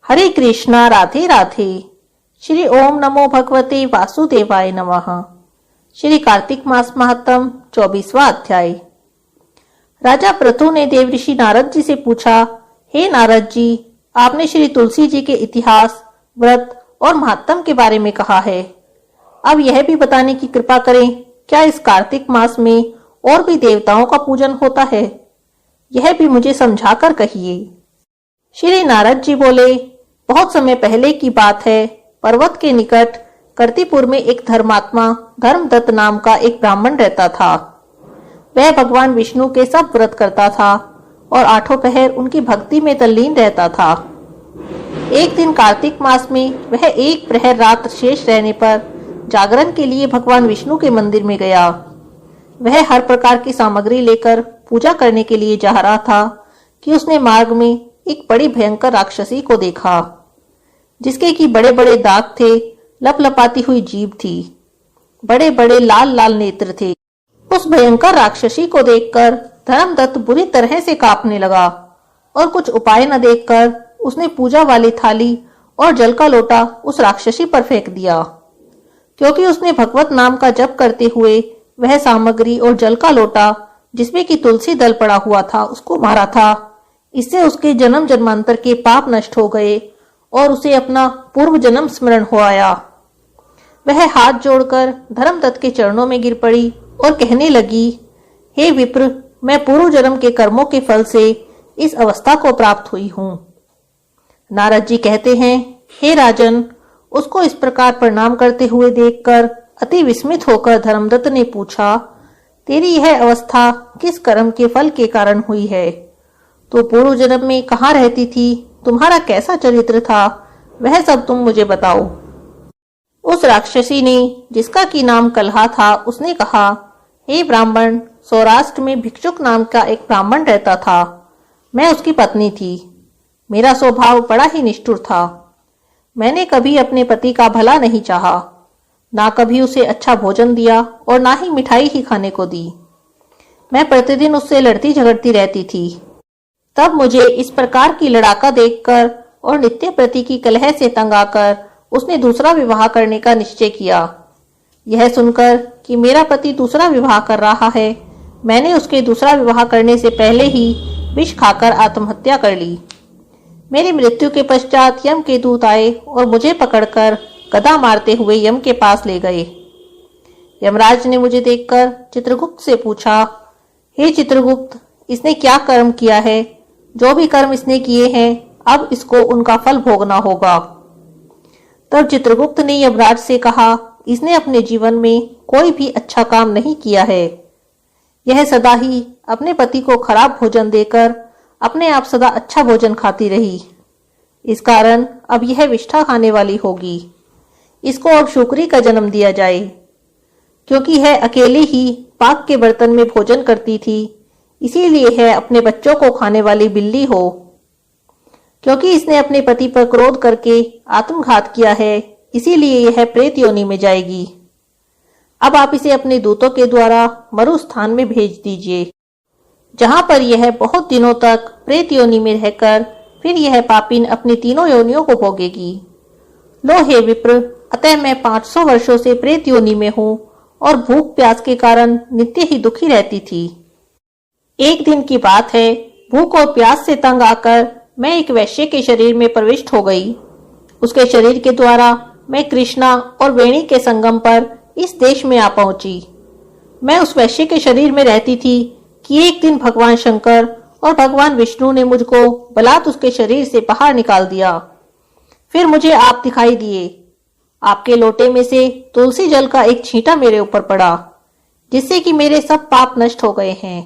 हरे कृष्णा, राधे राधे। श्री ओम नमो भगवते वासुदेवाय नमः। श्री कार्तिक मास महात्म 24वां अध्याय। राजा पृथु ने देवऋषि नारद जी से पूछा, हे नारद जी, आपने श्री तुलसी जी के इतिहास, व्रत और महात्म के बारे में कहा है। अब यह भी बताने की कृपा करें, क्या इस कार्तिक मास में और भी देवताओं का पूजन होता है? यह भी मुझे समझाकर कहिए। श्री नारद जी बोले, बहुत समय पहले की बात है। पर्वत के निकट कर्तिपुर में एक धर्मात्मा धर्मदत्त नाम का एक ब्राह्मण रहता था। वह भगवान विष्णु के सब व्रत करता था और आठों पहर उनकी भक्ति में तल्लीन रहता था। एक दिन कार्तिक मास में वह एक प्रहर रात शेष रहने पर जागरण के लिए भगवान विष्णु के मंदिर में गया। वह हर प्रकार की सामग्री लेकर पूजा करने के लिए जा रहा था कि उसने मार्ग में एक बड़ी भयंकर राक्षसी को देखा, जिसके की बड़े बड़े दांत थे, लपलपाती हुई जीभ थी, बड़े बड़े लाल लाल नेत्र थे। उस भयंकर राक्षसी को देखकर धर्मदत्त बुरी तरह से कांपने लगा और कुछ उपाय न देखकर उसने पूजा वाली थाली और जल का लोटा उस राक्षसी पर फेंक दिया। क्योंकि उसने भगवत नाम का जप करते हुए वह सामग्री और जल का लोटा, जिसमें कि तुलसी दल पड़ा हुआ था, उसको मारा था। इससे उसके जन्म जन्मांतर के पाप नष्ट हो गए और उसे अपना पूर्व जन्म स्मरण हो आया। वह हाथ जोड़कर धर्मदत्त के चरणों में गिर पड़ी और कहने लगी, हे विप्र, मैं पूर्व जन्म के कर्मों के फल से इस अवस्था को प्राप्त हुई हूँ। नारद जी कहते हैं, हे राजन, उसको इस प्रकार प्रणाम करते हुए देखकर अति विस्मित होकर धर्मदत्त ने पूछा, तेरी यह अवस्था किस कर्म के फल के कारण हुई है? तो पूर्व जन्म में कहाँ रहती थी? तुम्हारा कैसा चरित्र था? वह सब तुम मुझे बताओ। उस राक्षसी ने, जिसका की नाम कलहा था, उसने कहा, हे ब्राह्मण, सौराष्ट्र में भिक्षुक नाम का एक ब्राह्मण रहता था। मैं उसकी पत्नी थी। मेरा स्वभाव बड़ा ही निष्ठुर था। मैंने कभी अपने पति का भला नहीं चाहा, ना कभी उसे अच्छा भोजन दिया और ना ही मिठाई ही खाने को दी। मैं प्रतिदिन उससे लड़ती झगड़ती रहती थी। तब मुझे इस प्रकार की लड़ाका देखकर और नित्य प्रति की कलह से तंग आकर उसने दूसरा विवाह करने का निश्चय किया। यह सुनकर कि मेरा पति दूसरा विवाह कर रहा है, मैंने उसके दूसरा विवाह करने से पहले ही विष खाकर आत्महत्या कर ली। मेरी मृत्यु के पश्चात यम के दूत आए और मुझे पकड़कर गदा मारते हुए यम के पास ले गए। यमराज ने मुझे देखकर चित्रगुप्त से पूछा, हे चित्रगुप्त, इसने क्या कर्म किया है? जो भी कर्म इसने किए हैं, अब इसको उनका फल भोगना होगा। तब चित्रगुप्त ने यमराज से कहा, इसने अपने जीवन में कोई भी अच्छा काम नहीं किया है। यह सदा ही अपने पति को खराब भोजन देकर अपने आप सदा अच्छा भोजन खाती रही। इस कारण अब यह विष्ठा खाने वाली होगी। इसको अब शुक्री का जन्म दिया जाए। क्योंकि यह अकेले ही पाक के बर्तन में भोजन करती थी, इसीलिए यह अपने बच्चों को खाने वाली बिल्ली हो। क्योंकि इसने अपने पति पर क्रोध करके आत्मघात किया है, इसीलिए यह प्रेत योनि में जाएगी। अब आप इसे अपने दूतों के द्वारा मरु स्थान में भेज दीजिए, जहां पर यह बहुत दिनों तक प्रेत योनि में रहकर फिर यह पापिन अपनी तीनों योनियों को भोगेगी। लो हे विप्र, अतः मैं 500 वर्षों से प्रेत योनि में हूँ और भूख प्यास के कारण नित्य ही दुखी रहती थी। एक दिन की बात है, भूख और प्यास से तंग आकर मैं एक वैश्य के शरीर में प्रविष्ट हो गई। उसके शरीर के द्वारा मैं कृष्णा और वेणी के संगम पर इस देश में आ पहुंची। मैं उस वैश्य के शरीर में रहती थी कि एक दिन भगवान शंकर और भगवान विष्णु ने मुझको बलात् उसके शरीर से बाहर निकाल दिया। फिर मुझे आप दिखाई दिए। आपके लोटे में से तुलसी जल का एक छींटा मेरे ऊपर पड़ा, जिससे कि मेरे सब पाप नष्ट हो गए हैं।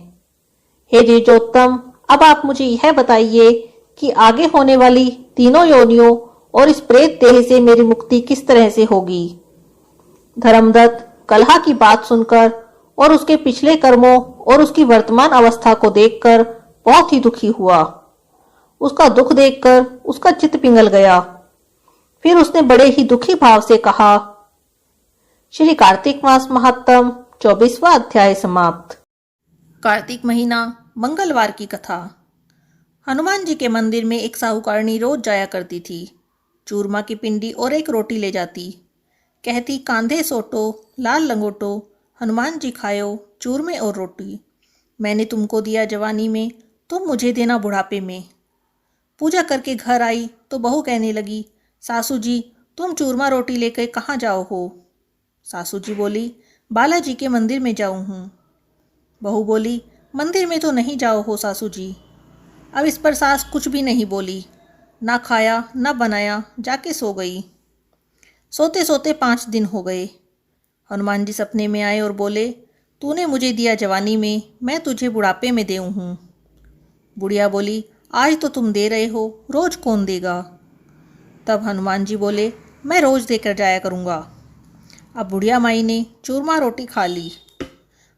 हे द्विजोत्तम, अब आप मुझे यह बताइए कि आगे होने वाली तीनों योनियों और इस प्रेत देह से मेरी मुक्ति किस तरह से होगी। धर्मदत्त कलहा की बात सुनकर और उसके पिछले कर्मों और उसकी वर्तमान अवस्था को देखकर बहुत ही दुखी हुआ। उसका दुख देखकर उसका चित्त पिघल गया। फिर उसने बड़े ही दुखी भाव से कहा। श्री कार्तिक मास महात्म 24वां अध्याय समाप्त। कार्तिक महीना मंगलवार की कथा। हनुमान जी के मंदिर में एक साहूकारनी रोज जाया करती थी। चूरमा की पिंडी और एक रोटी ले जाती। कहती, कांधे सोटो लाल लंगोटो, हनुमान जी खायो चूरमे और रोटी। मैंने तुमको दिया जवानी में, तुम मुझे देना बुढ़ापे में। पूजा करके घर आई तो बहू कहने लगी, सासू जी तुम चूरमा रोटी लेकर कहाँ जाओ हो? सासू जी बोली, बालाजी के मंदिर में जाऊँ हूँ। बहू बोली, मंदिर में तो नहीं जाओ हो सासू जी। अब इस पर सास कुछ भी नहीं बोली, ना खाया ना बनाया, जाके सो गई। सोते सोते 5 दिन हो गए। हनुमान जी सपने में आए और बोले, तूने मुझे दिया जवानी में, मैं तुझे बुढ़ापे में देऊँ हूँ। बुढ़िया बोली, आज तो तुम दे रहे हो, रोज कौन देगा? तब हनुमान जी बोले, मैं रोज देकर जाया करूँगा। अब बुढ़िया माई ने चूरमा रोटी खा ली।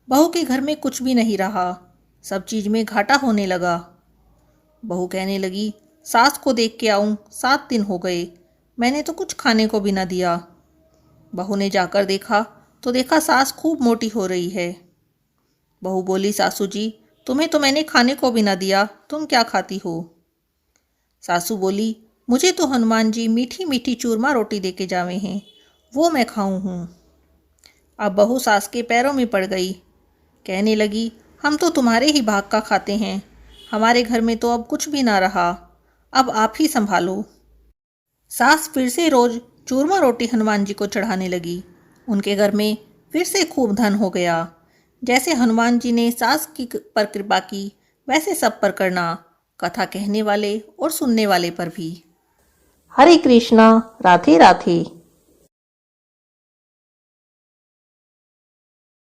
बहू के घर में कुछ भी नहीं रहा, सब चीज में घाटा होने लगा। बहू कहने लगी, सास को देख के आऊं, 7 दिन हो गए, मैंने तो कुछ खाने को भी ना दिया। बहू ने जाकर देखा तो देखा सास खूब मोटी हो रही है। बहू बोली, सासू जी तुम्हें तो मैंने खाने को भी ना दिया, तुम क्या खाती हो? सासू बोली, मुझे तो हनुमान जी मीठी मीठी चूरमा रोटी दे के जावे हैं, वो मैं खाऊं हूँ। अब बहू सास के पैरों में पड़ गई। कहने लगी, हम तो तुम्हारे ही भाग का खाते हैं, हमारे घर में तो अब कुछ भी ना रहा, अब आप ही संभालो। सास फिर से रोज चूरमा रोटी हनुमान जी को चढ़ाने लगी। उनके घर में फिर से खूब धन हो गया। जैसे हनुमान जी ने सास की पर कृपा की, वैसे सब पर करना, कथा कहने वाले और सुनने वाले पर भी। हरे कृष्णा, राधे राधे।